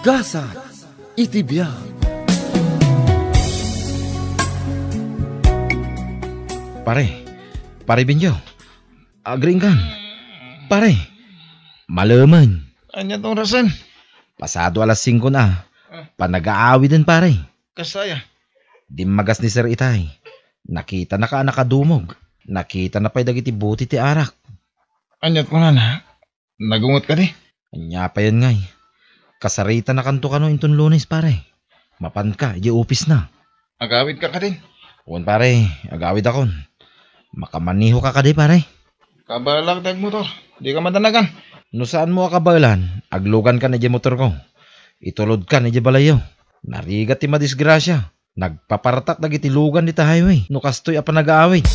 Gasa itibiyag. Pare Benjo, agringkan. Pare, malaman. Anya tong rason? Pasado alas 5 na. Panag-aawi din pare. Kasaya. Di magas ni Sir Itay. Nakita na ka nakadumog. Nakita na pa'y dagiti buti ti arak. Anyat ko na. Nagungot ka di. Anya pa yan ngay. Kasarita na kanto ka no inton Lunes pare. Mapan ka, di upis na. Agawid ka din. Uwan pare, agawid akon. Makamaniho ka di pare. Kabalag tag motor. Di ka madanagan. No saan mo akabalan, aglugan ka na di motor ko. Itulod ka na di balayo. Narigat ti madisgrasya. Nagpapartak na gitilugan di ta highway. No kastoy apa nag-aawit.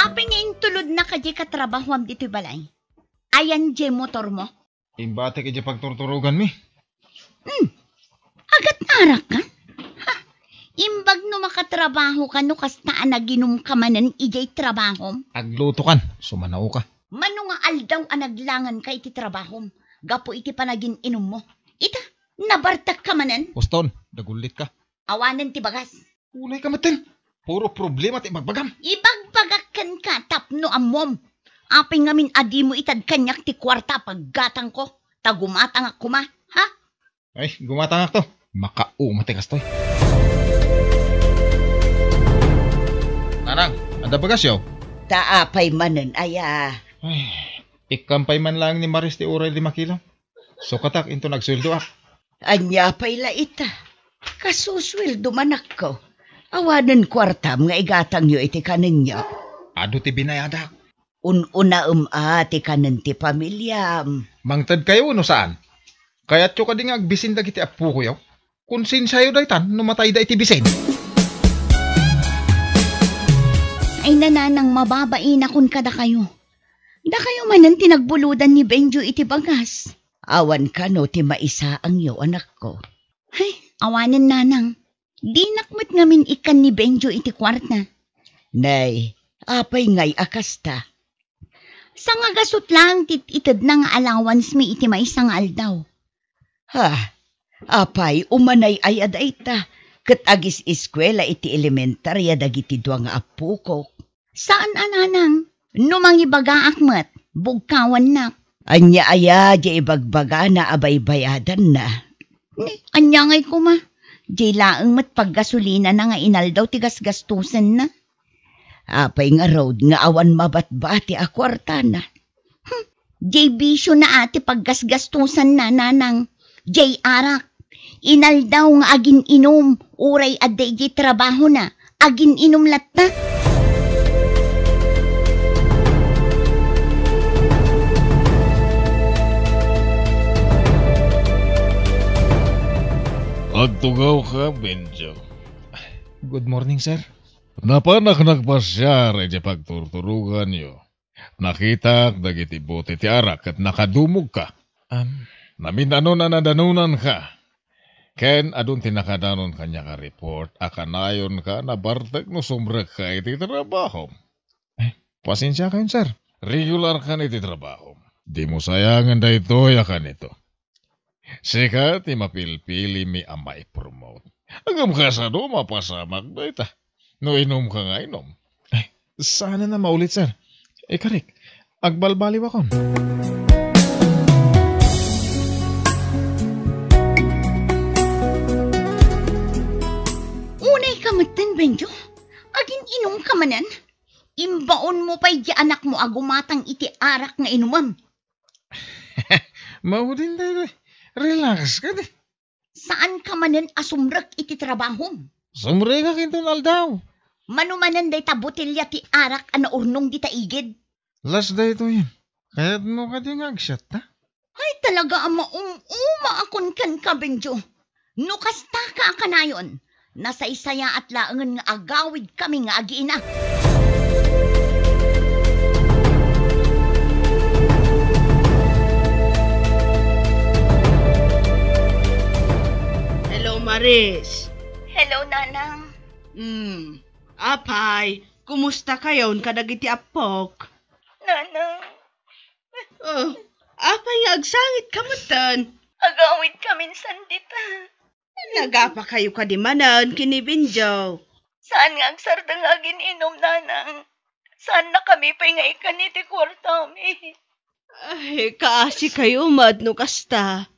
Apeng ngayon tulod na ka di katrabaho am dito'y balay. Ayan di motor mo. Imbate ka di pagturturugan mi. Agat narak ka? Ha? Imbag no makatrabaho ka no kastaan na ginom ka manan ijay trabaho. Agluto kan. Sumanaw ka. Mano nga aldaw anaglangan ka iti trabaho. Gapo iti panagin inom mo. Ita, nabartak ka manan. Poston, dagulit ka. Awanan ti bagas. Ulay ka matin. Puro problema ti magbagam. Ibagbagakan ka tapno amom. Apeng ngamin adi mo itad kanyak ti kwarta paggatang ko. Tagumatang ako ma. Ha? Ay, gumatangak to. Makaumatekas to. Nanang, ada bagas yaw? Taapay manan aya. Ay, ikampay man lang ni Maris ti uray di makilang. So katak into nagsuldo ak. Anya pay la ita. Kasusweldo manak ko. Awanan kwartam nga igatang yo iti kanin niyo. Ado ti binayadak. Una ti kanin ti pamilyam. Mangtad kayo no saan? Kaya't yung kading agbisin dagiti apu ko yaw. Kung sinsayo daytan, numatay da iti bisin. Ay nananang mababain akon kada kayo. Da kayo manan tinagbuludan ni Benjo iti bagas. Awan ka no ti maisa ang yo anak ko. Ay, awanan nanang. Di nakmat ngamin ikan ni Benjo iti kwarta. Nay, apay ngay akasta. Sa nga gasot lang itid na nga allowance mi iti maisang aldaw. Ha, apay umanay ay adayta. Kat agis eskwela iti elementarya dagiti dua nga apu ko. Saan ananang? Numangibaga akmat, bugkawan na. Anya aya, di ibagbaga na abay bayadan na. Anya ngay ko ma. Di laang mat paggasolina na nga inaldaw tigas gastusan na. Apay nga road nga awan mabatbati akwarta na. Di bisyo na ati paggasgastusan na nanang. Di arak. Inaldaw nga agin inom. Uray aday di trabaho na. Agin inom latta. Agtugaw ka, Benjo. Good morning, sir. Napanak nagpasyar ay pagturturugan nyo. Nakita dagiti buti ti arak at nakadumog ka. Naminano na nadanunan ka. Ken adun tinakadanon kanya ka report, akanayon ka na bartag no sumrag ka iti trabaho. Pasensya kayo, sir. Regular ka iti trabaho. Di mo sayangan da ito yakan ito. Sika ti mapilpili mi ama i-promote. Agam ka sa do mapasamak da ita. No inom ka nga inom. Sana na maulit, sir. Karik, agbalbaliw akon. Unay kamatan, Benjo. Agin inom ka manan. Imbaon mo pa'y di anak mo agumatang iti arak nga inumam. Maudin tayo. Relax ka di. Saan ka manan asumrag iti trabaho? Sumre ka kintunal daw. Manumanan day ta botelya ti arak ana urnong di taigid. Last day to yun. Kaya't mo ka di ngagshot, ha? Ay talaga ama akon kan ka, Benjo. No kasta ka kanayon. Nasaysaya at laangan nga agawid kami nga agiina. Hello, Maris. Hello, Nanang. Apay, kumusta kayon kadagiti apok? Nanang, Agsangit ka mo tan. Agawid kami sandita. Nagapa kayo kadimanan kini Benjo. Saan nga agsardang agin inom, nanang? Saan na kami pa nga ikaniti kwartami? Ay, kaasi kayo mad no kasta.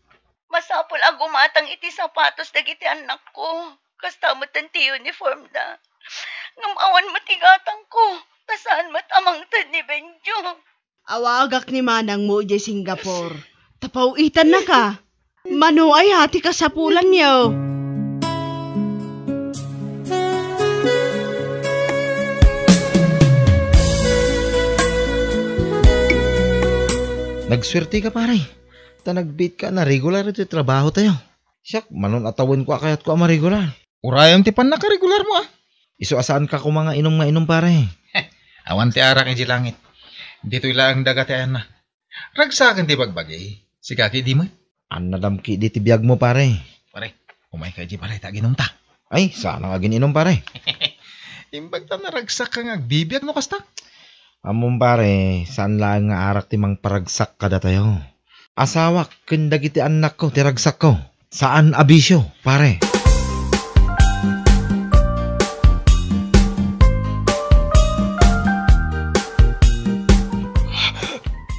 Masapol ang gumatang iti sapatos dagiti anak ko. Kasta mo't ti uniform da. Ngamawan mo't igatang ko. Tasaan mo't amang tad ni Benjo. Awagak ni manang mo di Singapore. Tapawitan na ka. Mano ay hati ka sa pulan niyo. Nagswerte ka pare. Ta nagbit ka na regular ito trabaho tayo. Siyak, manon atawin ko akayat ko ama regular. Urayon ti pan nakaregular mo ah. Iso asaan ka ko mga inom pare. Awan ti arak ang langit. Dito ilang dagat yan na. Ragsakan ti bagbagay. Sigaki di mo. An nadamki di tibiyag mo pare. Pare, umay ka di pare, taginom ta. Ay, sana nga gininom pare. Imbag ta na ragsak ka nga, bibiyag no kasta. Amon pare, saan lang nga arak ti mang paragsak kada tayo. Asawak, kindag iti anak ko, tiragsak ko. Saan abisyo, pare?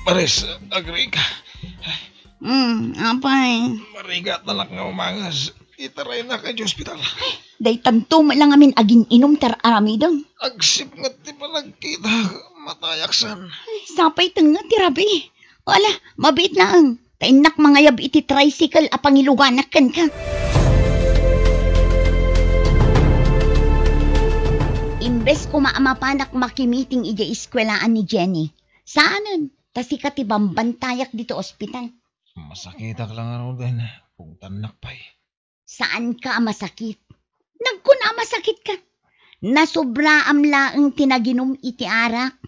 Pares, agree ka. Apay. Marigat na lang nga umangas. Itaray na ka di ospital. Day tanto lang amin agin inom tar aramidang. Agsip nga ti palagkita. Matayaksan. Sapay tanga tirabi. Wala, mabit lang. Tainak mga yab iti tricycle apangiluganakan ka. Imbes ko maamapanak makimiting ija iskwelaan ni Jenny. Saanan? Tasi ka tibambantayak dito ospital. Masakitak lang ano din. Kung tanak pa eh. Saan ka masakit? Nagkuna masakit ka. Nasobra amlaang tinaginom iti arak.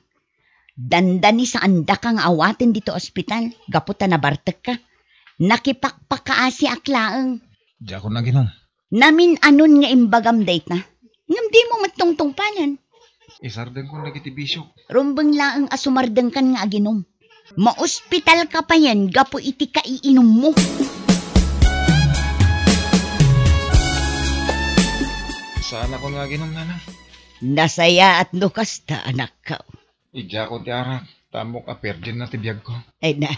Dandani sa anda kang awatin dito ospital. Gaputa na bartek ka. Nakipakpak ka asi aklaang. Di ako naginom. Namin anon nga imbagam date na. Ngam di mo matungtong palan. Isardan ko nagitibisyo. Rumbang laang asumardang kan nga aginom. Maospital ka pa yan. Gapo iti kaiinom mo. Saan ako nga ginom na. Nasaya at lukas ta anak ka. Ija ko ti arak. Tamok a virgin na tibiyag ko. Ay na,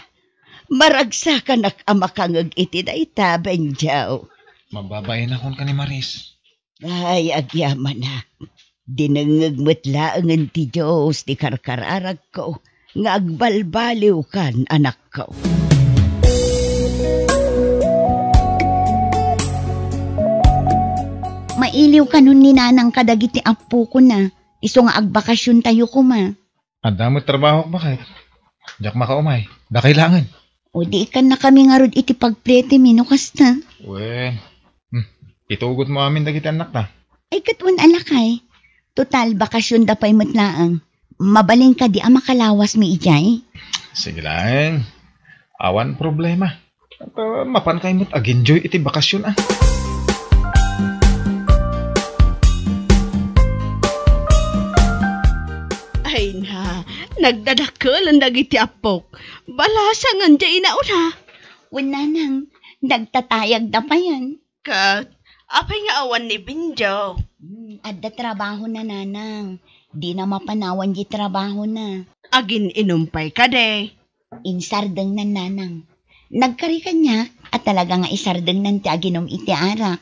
maragsa ka amakangag iti na ita, Benjaw. Mababayin akong ka ni Maris. Ay, agyaman na. Dinangagmat laangan ti Diyos di karkararag ko. Nga agbalbaliw kan, anak ko. Mailiw ka nun ni nanang kadagiti apo ko na. Iso nga agbakasyon tayo ko ma. Ang damot trabaho ko ba kahit? Diyak makaumay. Da kailangan. O di ikan na kami nga rod iti pagplete minukas na. Wen. Itugot mo amin dagiti anak na. Ay katwan alakay. Total bakasyon da pa'y matlaang. Mabaling ka di makalawas mi ijay. Sige lang. Awan problema. At mapan kayo mo't ag-enjoy iti bakasyon ah. Ay na, nagdadakkel ang dagiti apok. Balasang anja inauna. Wala nang, nagtatayag da pa yan. Kat, apay nga awan ni Benjo. Adda trabaho na nanang. Di na mapanawan di trabaho na. Agin inumpay ka de. Insardeng na nanang. Nagkari ka niya at talaga nga isardeng nan ti aginom iti arak.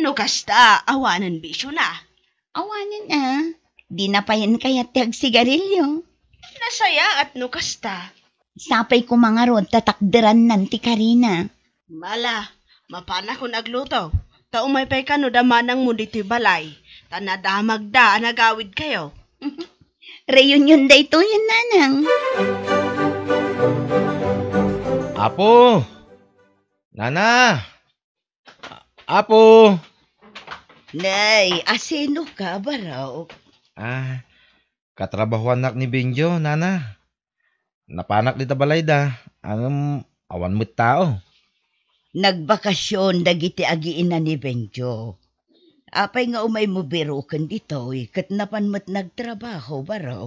No kasta, awanan bisyo na. Awanin di na pa yan kaya ti agsigarilyo. Nasaya at no kasta. Sapay ko mga rod tatakderan nan ti Karina. Mala, mapana ko nagluto. Taumay pay ka no damanang mo dito balay. Tanadamag da, nagawid kayo. Reunion day to yun, nanang. Apo! Nana! Apo! Nay, asino ka ba raw? Katrabaho anak ni Benjo, nana. Napanak di tabalay da. Ang awan mo't tao. Nagbakasyon dagiti agiin na ni Benjo. Apay nga umay mo birukan dito, kat napan mo't nagtrabaho ba raw?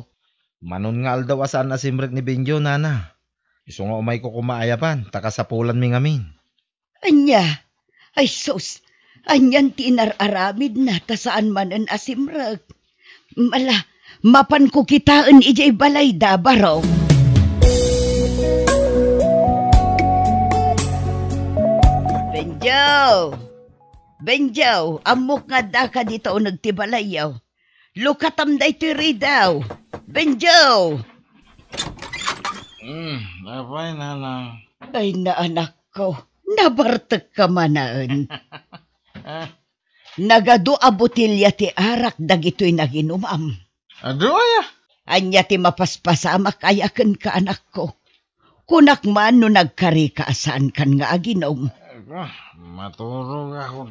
Manon nga aldaw asaan na simrek ni Benjo, nana. Iso nga umay ko kumaayapan, takasapulan mi ngamin. Anya, ay sus, anyan tinararamid na ta saan man ang asimrag. Mala, mapan ko kitaan ijay balay da baraw. Benjaw, amok nga da ka dito o nagtibalayaw. Lukatam da ito daw. Benjaw! Napay na. Ay na anak ko, nabartek ka manaan. Nagado a botilya ti arak dagito'y naginumam. Ado ya? Anya ti mapaspasamak ayaken ka anak ko. Kunak man no nagkari ka saan kan nga aginom. Maturog ako.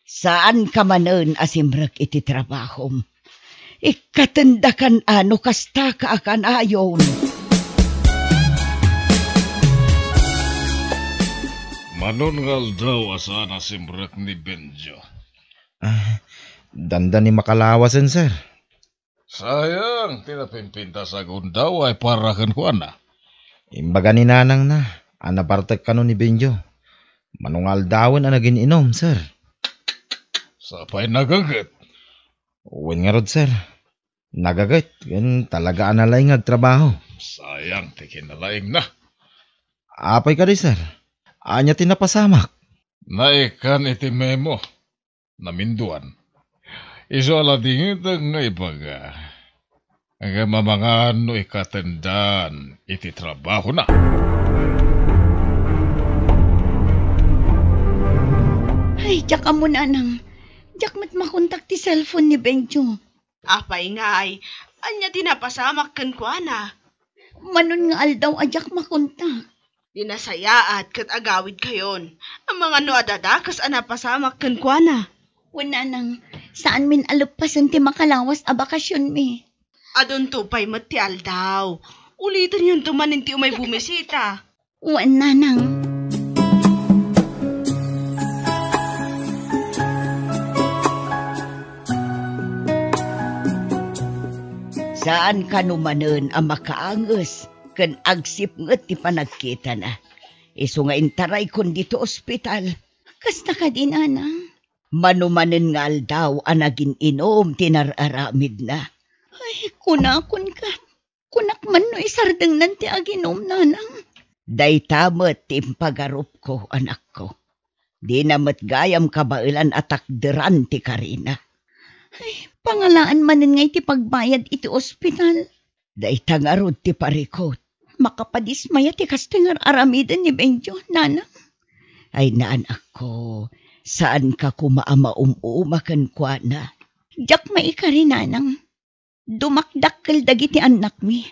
Saan ka manan asimrek iti trabahom? Ikatendakan ano kasta ka akan ayon. Manungal daw asan asimrek ni Benjo. Danda ni makalawasan, sir. Sayang, tinapimpinta sa gundaw ay parakan ko na. Imbaga ni nanang na, anabartek ka no ni Benjo. Manungal dawon ang naging inom, sir. Sapay nagagat. Uwin nga rod, sir. Nagagat, yan talaga analay nga trabaho. Sayang, tikinalaing na. Apay ka rin, sir. Anya tinapasamak. Naikan iti memo. Naminduan. Iso aladingit nga ibaga. Ang mamangano ikatendaan iti trabaho na. Ay, diyak mo nanang. Diyak mat makontak ti cellphone ni Benjo. Apay nga ay, anya tinapasamak kan kwa na. Manon nga aldaw ajak makontak. Dinasayaat kat agawid kayon. Ang mga no adadakas anapasamak kan kwa na. Wala nang, saan min alupasan ti makalawas a bakasyon mi? Adon tupay mati aldaw. Ulitin yung tumanin ti umay bumisita. Wala nang. Saan ka numanon ang makaangus? Kan agsip ngat ti panagkita na. Iso nga intaray kon dito ospital. Kasta ka din, anang. Manumanen nga aldaw ang naging inom tinararamid na. Ay, kunakon ka. Kunak man no isardeng nanti aginom, nanang. Day tamat timpagarup ko, anak ko. Di namat gayam kabailan atakderan ti Karina. Ay, pangalaan manen nga iti pagbayad iti ospital. Day tangarod ti parikot. Makapadismaya ti kastingar aramidan ni Benjo, nanang. Ay, naanak ko, saan ka kumaama-umumakan kwa na? Diyak maikari, nanang. Dumakdakkel dagiti anak mi.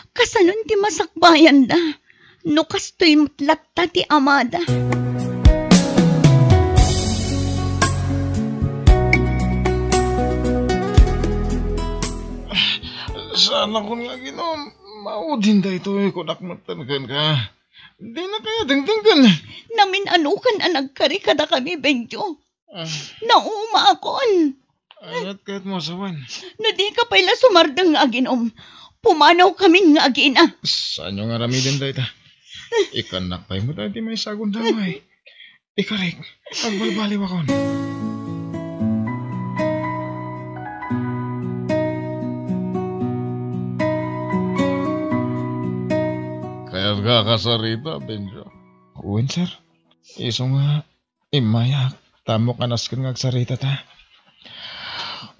Kasanon ti masakbayan da. No kastoy mutlatta ti amada. Sana ko nga ginom. Maudin da ito eh, kunak matangan ka. Di na kaya dengdenggan. Namin anukan ang nagkari kada kami, Benjo. Nauma akon. Ayat kahit mo sawan. No di ka pala sumardang nga aginom. Pumanaw kami nga agina. Saan yung aramidin da ita? Ikanak tayo mo tayo di may sagun daw ay. Ikarik, agbalbaliw akon. Kaya't ka kasarita, Benjo. Uwin, sir. Iso nga, imayak. Tamo ka naskin nga agsarita ta.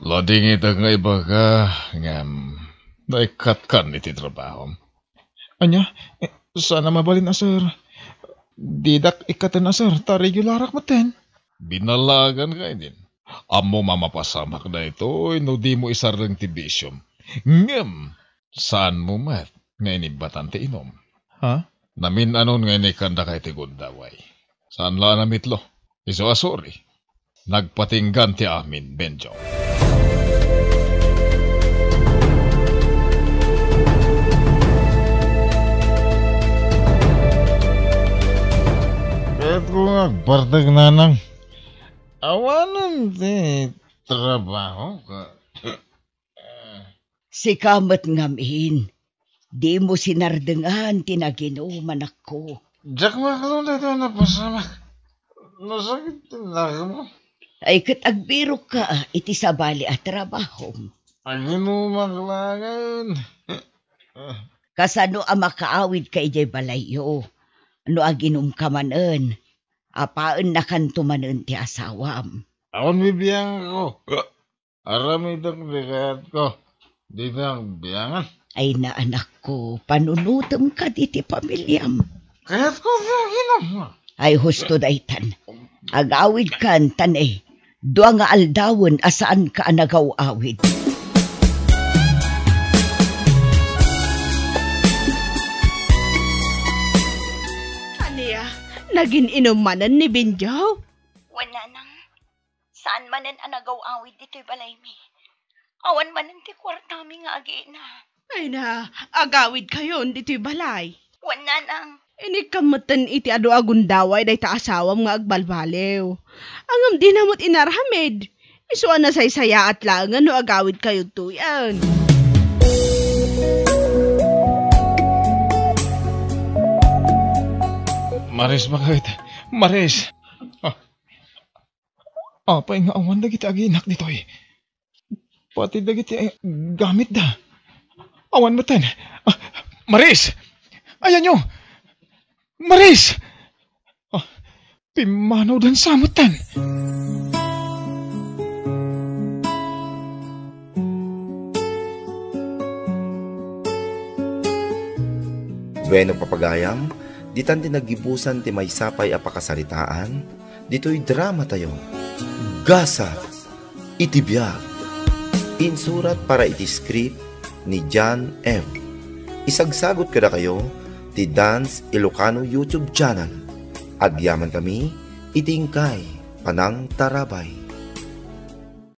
Lading ita nga iba ka, ngam, naikat kan iti trabaho. Anya, sana mabalin na, sir. Didak ikatan na, sir. Ta regularak mo ten. Binalagan ka din. Amo mamapasamak na ito, no di mo isarang tibisyom. Ngam, saan mo mat? Ngayon ibatan ti inom. Ha? Namin anon ngayon ikanda kay ti gundaway. Saan la namitlo? Iso asori. Nagpatinggan ti amin, Benjo. Kahit ko nagbartag nanang. Awanan ti trabaho ka. Si kamat ngamin. Di mo sinardengan tinaginuman ako. Jack maklong na ito na pasamak. Nasakit tinaga mo. Ay katagbiro ka, iti sabali at trabaho. Ang inumak langan. Kasano ang makaawid kay jay balayo. Ano aginum ka manen. Apaan na kantumanen ti asawam. Awan bibiyang ko. Arami dagdagat ko. Di na ang biyangan. Ay na anak ko, panunutom ka diti pamilyam. Kaya't ko biyangan. Ay husto daytan. Agawid kan tanay. Dua nga aldawon asaan ka anagaw-awid. Aniya, naging inumanan ni Benjo. Wala nang. Saan manan anagaw-awid dito'y balay mi? Awan manan ti kwartami nga agina. Ay na, agawid kayo dito'y balay. Wala nang. Ini kamutan iti ado agundaway day ta asawam nga agbalbalew. Angam di namot inarhamid. Isuan na saysaya at langan no agawid kayo tuyan. Maris bakit? Maris! Apay nga awan dagiti aginak ditoy. Pati dagiti gamit da. Awan mo tan. Maris! Ayan nyo! Maris! Pimanaw dan samutan. Bueno papagayam, ditan ti nagibusan ti maysapay a pakasaritaan, dito'y drama tayo. Gasa, iti biyag. Insurat para iti script ni John M. Isagsagot kada kayo ti Dance Ilocano YouTube channel. Agyaman kami, itingkay, Panang Tarabay.